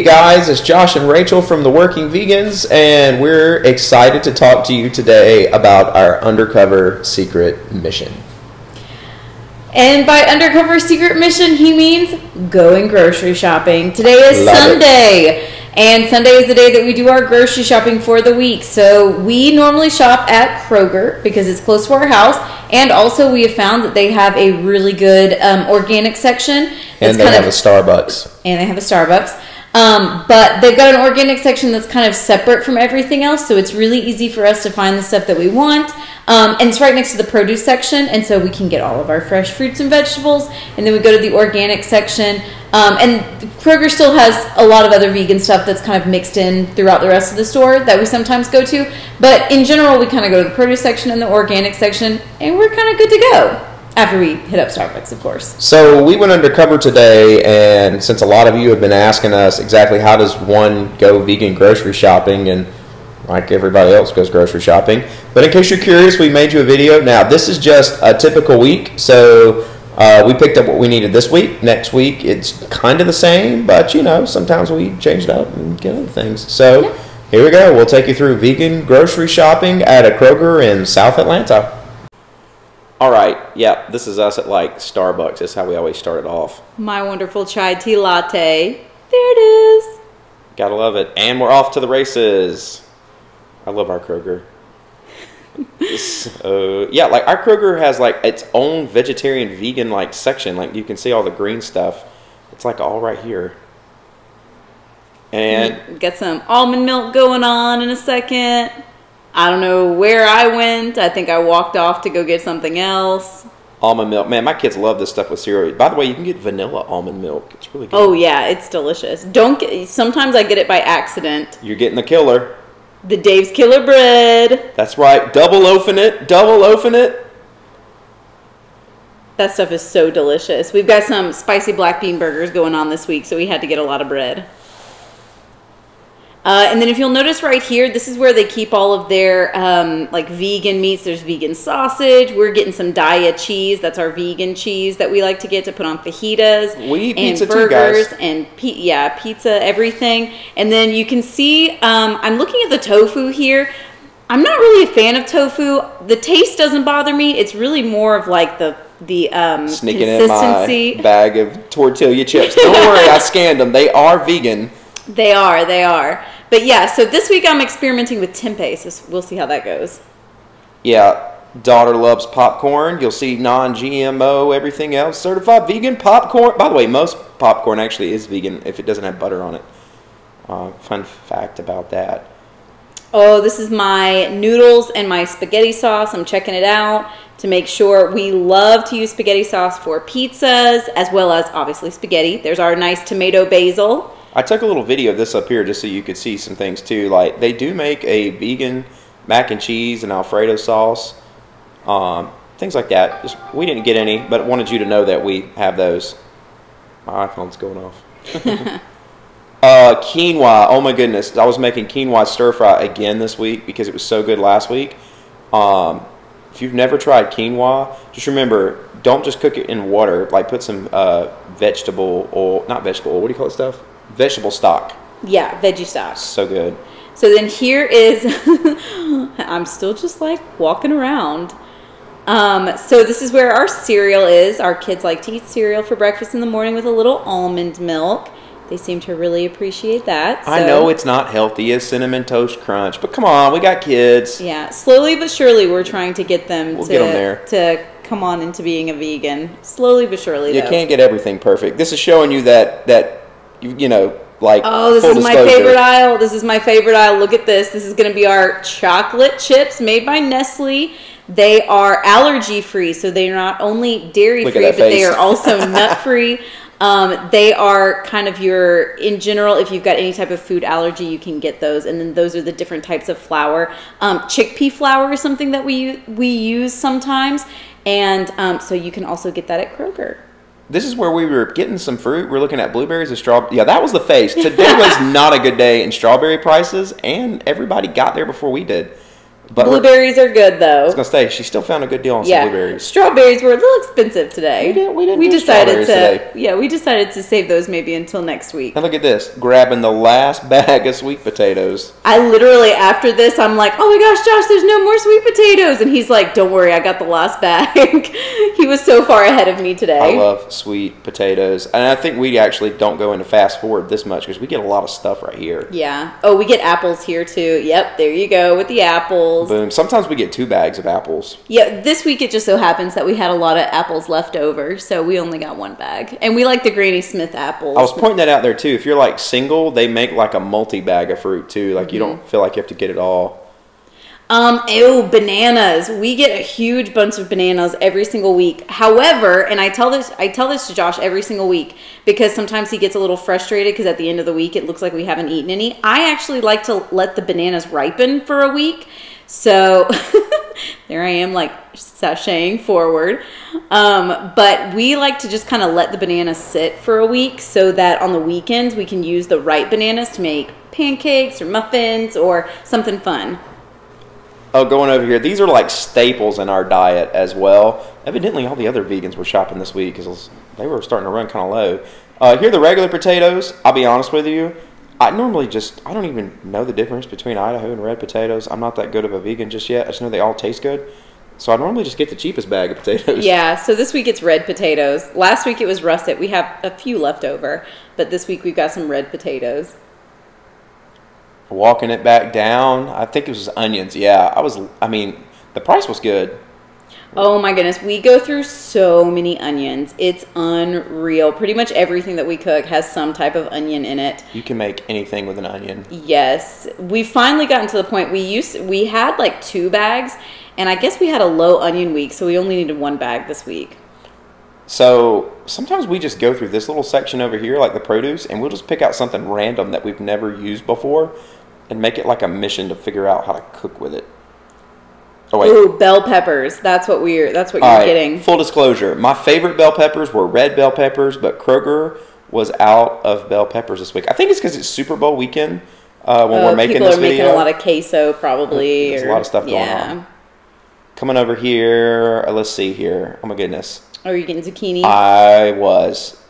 guys, it's Josh and Rachel from The Working Vegans, and we're excited to talk to you today about our undercover secret mission. And by undercover secret mission, he means going grocery shopping. Today is Sunday, and Sunday is the day that we do our grocery shopping for the week. So we normally shop at Kroger because it's close to our house, and also we have found that they have a really good organic section. And they have a Starbucks. And they have a Starbucks. But they've got an organic section that's kind of separate from everything else, so it's really easy for us to find the stuff that we want. And it's right next to the produce section, and so we can get all of our fresh fruits and vegetables. And then we go to the organic section. And Kroger still has a lot of other vegan stuff that's kind of mixed in throughout the rest of the store that we sometimes go to. But in general, we kind of go to the produce section and the organic section, and we're kind of good to go. After we hit up Starbucks, of course. So we went undercover today, and since a lot of you have been asking us exactly how does one go vegan grocery shopping, and like everybody else goes grocery shopping. But in case you're curious, we made you a video. Now, this is just a typical week, so we picked up what we needed this week. Next week, it's kind of the same, but you know, sometimes we change it up and get other things. So here we go. We'll take you through vegan grocery shopping at a Kroger in South Atlanta. All right, yeah, this is us at like Starbucks. That's how we always start it off. My wonderful chai tea latte. There it is. Gotta love it. And we're off to the races. I love our Kroger. So, yeah, like our Kroger has like its own vegetarian vegan like section. Like you can see all the green stuff. It's like all right here. And get some almond milk going on in a second. I don't know where I went. I think I walked off to go get something else. Almond milk. Man, my kids love this stuff with cereal. By the way, you can get vanilla almond milk. It's really good. Oh, yeah. It's delicious. Sometimes I get it by accident. You're getting the killer. The Dave's Killer Bread. That's right. Double loafing it. Double loafing it. That stuff is so delicious. We've got some spicy black bean burgers going on this week, so we had to get a lot of bread. And then if you'll notice right here, this is where they keep all of their like vegan meats. There's vegan sausage. We're getting some Daiya cheese. That's our vegan cheese that we like to get to put on fajitas. We eat pizza and burgers too, guys. And pizza, everything. And then you can see, I'm looking at the tofu here. I'm not really a fan of tofu. The taste doesn't bother me. It's really more of like the sneaking consistency. In my bag of tortilla chips. Don't worry, I scanned them. They are vegan. They are. But yeah, so this week I'm experimenting with tempeh, so we'll see how that goes. Yeah, daughter loves popcorn. You'll see non-GMO, everything else. Certified vegan popcorn. By the way, most popcorn actually is vegan if it doesn't have butter on it. Fun fact about that. Oh, this is my noodles and my spaghetti sauce. I'm checking it out to make sure. We love to use spaghetti sauce for pizzas as well as obviously spaghetti. There's our nice tomato basil. I took a little video of this up here just so you could see some things too. Like they do make a vegan mac and cheese and Alfredo sauce, things like that. We didn't get any, but wanted you to know that we have those. My iPhone's going off. Quinoa. Oh my goodness, I was making quinoa stir fry again this week because it was so good last week. If you've never tried quinoa, just remember, don't just cook it in water. Like put some vegetable oil, not vegetable oil. What do you call it stuff? Vegetable stock. Yeah, veggie stock. So good. So then here is, I'm still just like walking around. So this is where our cereal is. Our kids like to eat cereal for breakfast in the morning with a little almond milk. They seem to really appreciate that. So. I know it's not healthy as Cinnamon Toast Crunch, but come on, we got kids. Yeah, slowly but surely we're trying to get them get them there. To come on into being a vegan. Slowly but surely, You can't get everything perfect. This is showing you that you know, like, oh, this is my favorite aisle. This is my favorite aisle. Look at this. This is going to be our chocolate chips made by Nestle. They are allergy free, so they're not only dairy free, but they are also nut free. They are kind of in general, if you've got any type of food allergy, you can get those. And then those are the different types of flour. Chickpea flour is something that we use sometimes. And so you can also get that at Kroger. This is where we were getting some fruit. We're looking at blueberries and strawberries. Yeah, that was the face. Today was not a good day in strawberry prices, and everybody got there before we did. But blueberries are good though. I was gonna say she still found a good deal on some blueberries. Strawberries were a little expensive today. We decided to we decided to save those maybe until next week. And look at this, grabbing the last bag of sweet potatoes. I literally, after this, I'm like, oh my gosh, Josh, there's no more sweet potatoes. And he's like, don't worry, I got the last bag. He was so far ahead of me today. I love sweet potatoes. And I think we actually don't go into fast forward this much because we get a lot of stuff right here. Yeah. Oh, we get apples here too. Yep, there you go with the apples. Boom. Sometimes we get 2 bags of apples. Yeah, this week it just so happens that we had a lot of apples left over, so we only got 1 bag. And we like the Granny Smith apples. I was pointing that out there too. If you're like single, they make like a multi-bag of fruit too. Like you don't feel like you have to get it all. Bananas. We get a huge bunch of bananas every single week. However, and I tell this to Josh every single week because sometimes he gets a little frustrated because at the end of the week it looks like we haven't eaten any. I actually like to let the bananas ripen for a week. So there I am like sashaying forward. But we like to just kind of let the bananas sit for a week so that on the weekends we can use the ripe bananas to make pancakes or muffins or something fun. Oh, going over here. These are like staples in our diet as well. Evidently, all the other vegans were shopping this week because they were starting to run kind of low. Here are the regular potatoes. I'll be honest with you. I don't even know the difference between Idaho and red potatoes. I'm not that good of a vegan just yet. I just know they all taste good. So I normally just get the cheapest bag of potatoes. Yeah, so this week it's red potatoes. Last week it was russet. We have a few left over. But this week we've got some red potatoes. Walking it back down. I think it was onions. Yeah, the price was good. Oh my goodness, we go through so many onions. It's unreal. Pretty much everything that we cook has some type of onion in it. You can make anything with an onion. Yes. We finally gotten to the point we had like 2 bags, and I guess we had a low onion week, so we only needed 1 bag this week. So sometimes we just go through this little section over here, like the produce, and we'll just pick out something random that we've never used before and make it like a mission to figure out how to cook with it. Oh wait. Ooh, bell peppers. That's what you're getting. Full disclosure, my favorite bell peppers were red bell peppers, but Kroger was out of bell peppers this week. I think it's because it's Super Bowl weekend when we're making this video. People are making a lot of queso probably. There's a lot of stuff going on. Coming over here, let's see here. Oh my goodness. Are you getting zucchini? I was.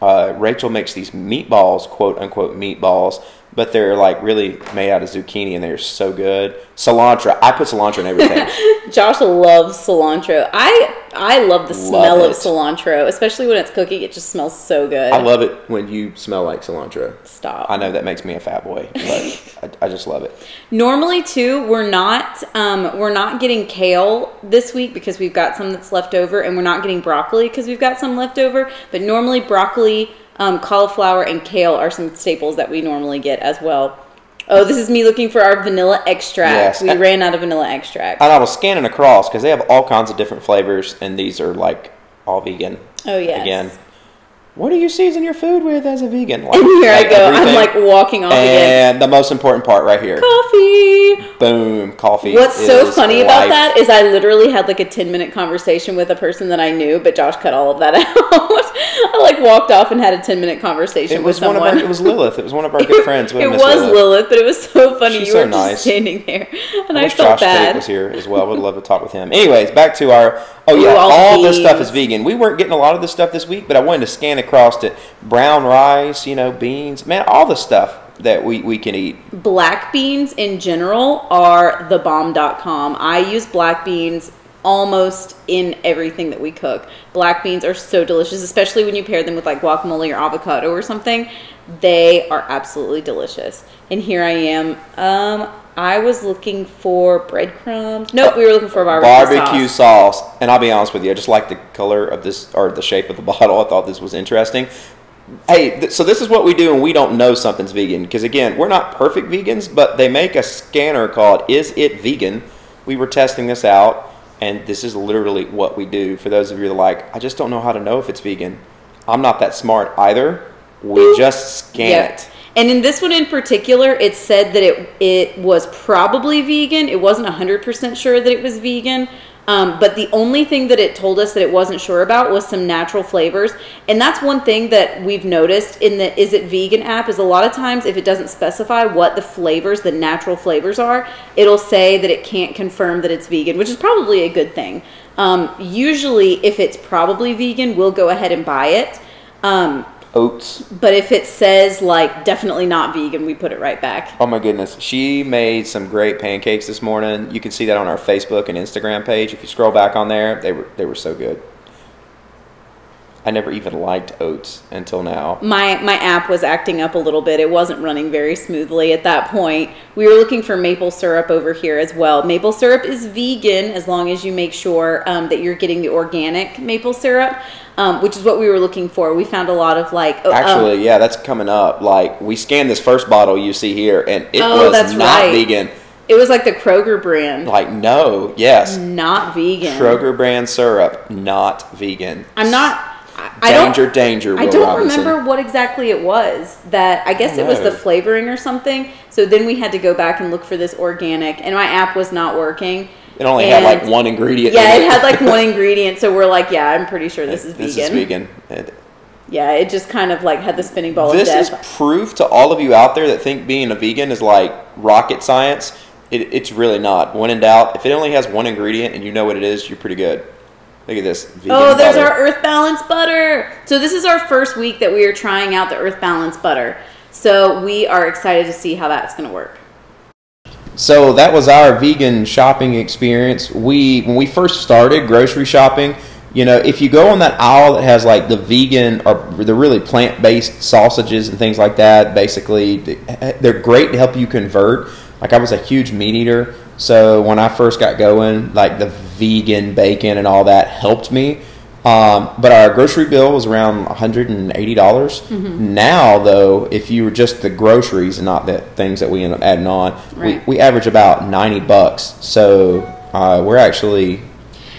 Rachel makes these meatballs, quote unquote meatballs, but they're like really made out of zucchini and they're so good. Cilantro. I put cilantro in everything. Josh loves cilantro. I love the smell of cilantro, especially when it's cooking. It just smells so good. I love it when you smell like cilantro. Stop. I know that makes me a fat boy, but I just love it. Normally, too, we're not getting kale this week because we've got some that's left over, and we're not getting broccoli because we've got some left over. But normally, broccoli, cauliflower, and kale are some staples that we normally get as well. Oh, this is me looking for our vanilla extract. Yes. We ran out of vanilla extract. And I was scanning across because they have all kinds of different flavors, and these are like all vegan. Oh, yes. Again. What do you season your food with as a vegan? Like, and here I go. Everything. I'm like walking off again. And the most important part right here. Coffee. Boom. Coffee. What's so funny about that is I literally had like a 10-minute conversation with a person that I knew, but Josh cut all of that out. I like walked off and had a 10-minute conversation with someone. It was Lilith. It was one of our good friends. It was Lilith, but it was so funny. She's you were so just nice. Standing there, and I wish felt Josh bad. Tate was here as well. Would love to talk with him. Anyways, back to our. Oh yeah, all this stuff is vegan. We weren't getting a lot of this stuff this week, but I wanted to scan across it. Brown rice, beans, man, all the stuff that we can eat. Black beans in general are thebomb.com. I use black beans almost in everything that we cook. Black beans are so delicious, especially when you pair them with like guacamole or avocado or something. They are absolutely delicious. And here I am. I was looking for breadcrumbs. Nope, we were looking for barbecue sauce. And I'll be honest with you, I just like the color of this, or the shape of the bottle. I thought this was interesting. Hey, so this is what we do when we don't know something's vegan. Because again, we're not perfect vegans, but they make a scanner called Is It Vegan? We were testing this out, and this is literally what we do. For those of you that are like, I just don't know how to know if it's vegan. I'm not that smart either. We just scan it. And in this one in particular, it said that it was probably vegan. It wasn't 100% sure that it was vegan. But the only thing that it told us that it wasn't sure about was some natural flavors. And that's one thing that we've noticed in the Is It Vegan app is a lot of times if it doesn't specify what the flavors, the natural flavors are, it'll say that it can't confirm that it's vegan, which is probably a good thing. Usually if it's probably vegan, we'll go ahead and buy it. Oats. But if it says like definitely not vegan, we put it right back. Oh my goodness. She made some great pancakes this morning. You can see that on our Facebook and Instagram page. If you scroll back on there, they were so good. I never even liked oats until now. My app was acting up a little bit. It wasn't running very smoothly at that point. We were looking for maple syrup over here as well. Maple syrup is vegan as long as you make sure that you're getting the organic maple syrup, which is what we were looking for. We found a lot of like... Actually, yeah, that's coming up. Like, we scanned this first bottle you see here, and it was not vegan. It was like the Kroger brand. Like, no, yes. Not vegan. Kroger brand syrup, not vegan. I'm not... Danger, Will I don't Robinson. remember what exactly it was. That I guess it was the flavoring or something. So then we had to go back and look for this organic, and my app was not working. It only had like one ingredient. Yeah, it had like one ingredient. So we're like, yeah, I'm pretty sure this is vegan. This is vegan. Yeah, it just kind of like had the spinning ball of death. This is proof to all of you out there that think being a vegan is like rocket science. It's really not. When in doubt, if it only has one ingredient and you know what it is, you're pretty good. Look at this. Oh, there's our Earth Balance butter. So this is our first week that we are trying out the Earth Balance butter. So we are excited to see how that's going to work. So that was our vegan shopping experience. When we first started grocery shopping, you know, if you go on that aisle that has like the vegan or the really plant-based sausages and things like that, basically they're great to help you convert. Like, I was a huge meat eater. So when I first got going, like the vegan bacon and all that helped me. But our grocery bill was around $180. Mm-hmm. Now, though, if you were just the groceries and not the things that we end up adding on, right, we average about $90. So we're actually...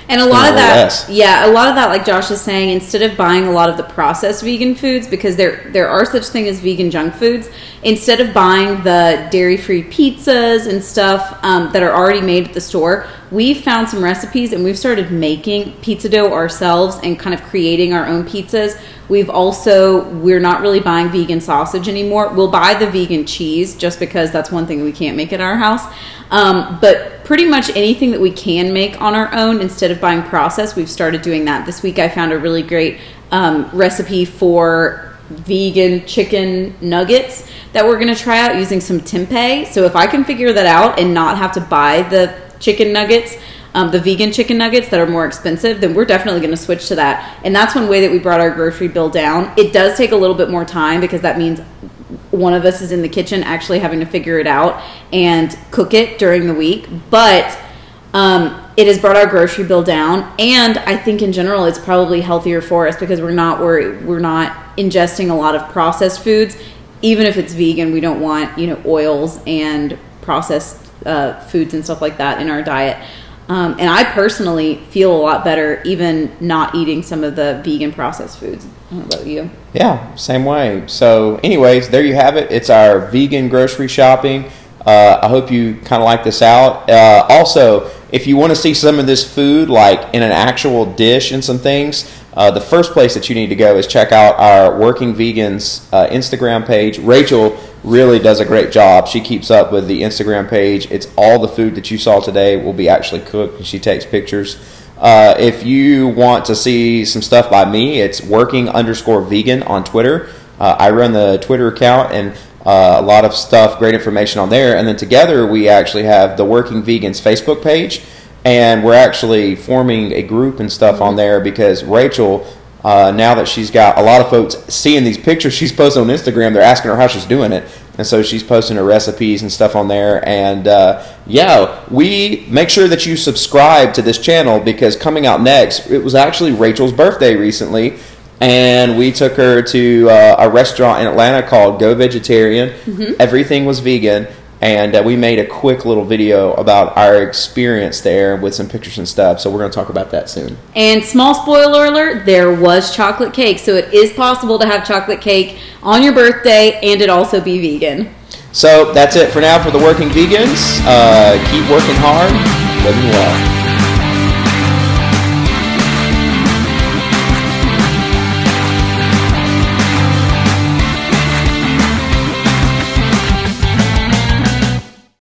And a lot of that, yeah, a lot of that, like Josh is saying, instead of buying a lot of the processed vegan foods, because there are such thing as vegan junk foods, instead of buying the dairy-free pizzas and stuff that are already made at the store, we've found some recipes and we've started making pizza dough ourselves and kind of creating our own pizzas. We're not really buying vegan sausage anymore. We'll buy the vegan cheese just because that's one thing we can't make at our house. But pretty much anything that we can make on our own instead of buying processed, we've started doing that. This week I found a really great recipe for vegan chicken nuggets that we're going to try out using some tempeh. So if I can figure that out and not have to buy the chicken nuggets, the vegan chicken nuggets that are more expensive, then we're definitely going to switch to that. And that's one way that we brought our grocery bill down. It does take a little bit more time because that means one of us is in the kitchen actually having to figure it out and cook it during the week. But it has brought our grocery bill down, and I think in general it's probably healthier for us because we're not ingesting a lot of processed foods. Even if it's vegan, we don't want, oils and processed foods and stuff like that in our diet. And I personally feel a lot better even not eating some of the vegan processed foods. I don't know about you. Yeah, same way. So anyways, there you have it. It's our vegan grocery shopping. I hope you kind of like this out. Also, if you want to see some of this food like in an actual dish and some things, the first place that you need to go is check out our Working Vegans Instagram page. Rachel really does a great job. She keeps up with the Instagram page. It's all the food that you saw today will be actually cooked, and she takes pictures. If you want to see some stuff by me, it's working_vegan on Twitter. I run the Twitter account, and a lot of stuff, great information on there. And then together we actually have the Working Vegans Facebook page, and we're actually forming a group and stuff on there because Rachel, now that she's got a lot of folks seeing these pictures she's posting on Instagram, they're asking her how she's doing it. And so she's posting her recipes and stuff on there. And we make sure that you subscribe to this channel because coming out next, it was actually Rachel's birthday recently. And we took her to a restaurant in Atlanta called Go Vegetarian. Mm-hmm. Everything was vegan. And we made a quick little video about our experience there with some pictures and stuff. So we're going to talk about that soon. And small spoiler alert, there was chocolate cake. So it is possible to have chocolate cake on your birthday and it also be vegan. So that's it for now for the Working Vegans. Keep working hard, living well.